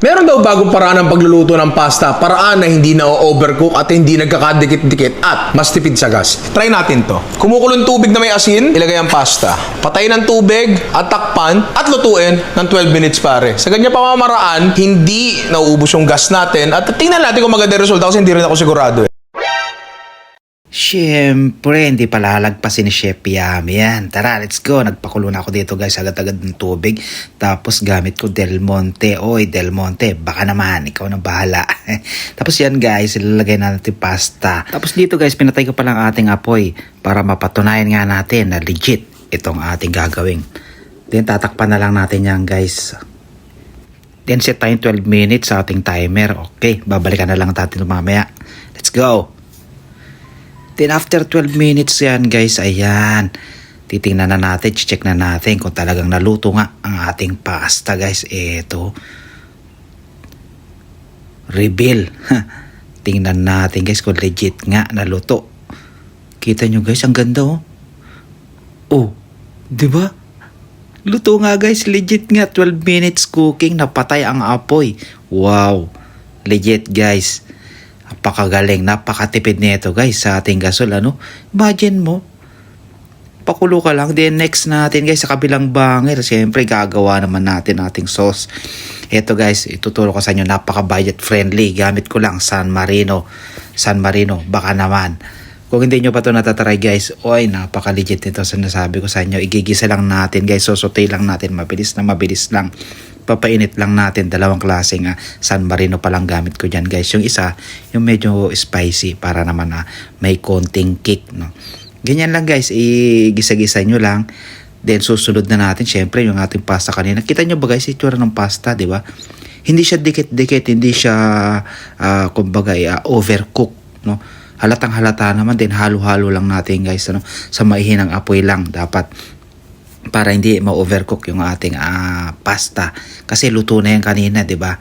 Meron daw bagong paraan ng pagluluto ng pasta, paraan na hindi na overcook at hindi nagkakadikit-dikit at mas tipid sa gas. Try natin to. Kumukulong tubig na may asin, ilagay ang pasta. Patayin ng tubig at takpan at lutuin ng 12 minutes pare. Sa ganyan pamamaraan, hindi nauubos yung gas natin at tingnan natin kung maganda yung resulta kasi hindi rin ako sigurado eh. Siyempre, hindi palalagpasin ni Chef Yami yan. Tara, let's go. Nagpakulo na ako dito guys, agad-agad ng tubig. Tapos gamit ko Del Monte. Oy, Del Monte, baka naman, ikaw na bahala. Tapos yan guys, ilalagay na natin pasta. Tapos dito guys, pinatay ko pa lang ating apoy para mapatunayan nga natin na legit itong ating gagawin. Then tatakpan na lang natin yan guys. Then set tayo 12 minutes sa ating timer. Okay, babalikan na lang natin mamaya. Let's go. Then after 12 minutes yan guys, ayan, titingnan na natin, check na natin kung talagang naluto nga ang ating pasta guys. Eto, reveal. Tingnan natin guys kung legit nga naluto. Kita nyo guys, ang ganda oh. Oh, diba? Luto nga guys, legit nga, 12 minutes cooking, napatay ang apoy. Wow, legit guys. Napakagaling, napakatipid nito guys sa ating gasol, ano? Imagine mo, pakulo ka lang, then next natin guys sa kabilang banger, siyempre gagawa naman natin ating sauce. Ito guys, ituturo ko sa inyo, napaka budget friendly, gamit ko lang San Marino, baka naman. Kung hindi nyo pa ito natatry guys, oy, napaka legit nito, sinasabi ko sa inyo, igigisa lang natin guys, sosote lang natin, mabilis lang. Papainit lang natin, dalawang klaseng San Marino pa lang gamit ko dyan guys. Yung isa, yung medyo spicy para naman may konting kick, no? Ganyan lang guys, igisa-gisa nyo lang. Then susunod na natin syempre yung ating pasta kanina. Kita nyo ba guys itsura ng pasta, di ba? Hindi siya dikit-dikit, hindi siya kumbaga overcook, no? Halatang halata naman, din halo-halo lang natin guys, ano? Sa maihinang apoy lang dapat, para hindi ma-overcook yung ating pasta. Kasi luto na yan kanina, di ba?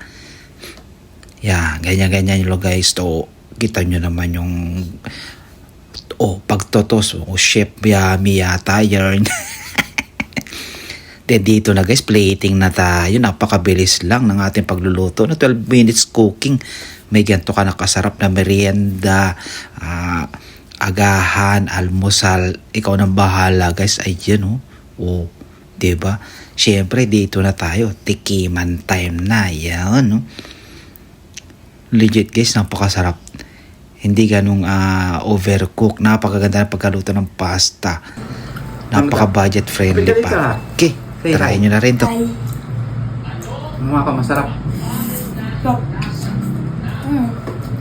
Yan, ganyan-ganyan yung guys. To, kita nyo naman yung pagtotos. Chef Yami yata yarn. Then dito na guys, plating na tayo. Napakabilis lang ng ating pagluluto. 12 minutes cooking. May ganito ka nakasarap na merienda, agahan, almusal. Ikaw nang bahala guys. Ayun oh, diba? Siyempre, dito na tayo. Tikiman time na. Yan, no? Legit, guys. Napakasarap. Hindi ganung overcook. Napakaganda ng pagkaluto ng pasta. Napaka-budget friendly pa. Okay, try nyo na rin to. Mga ka, masarap. Top.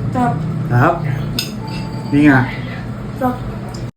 Top. Top? Hindi nga. Top.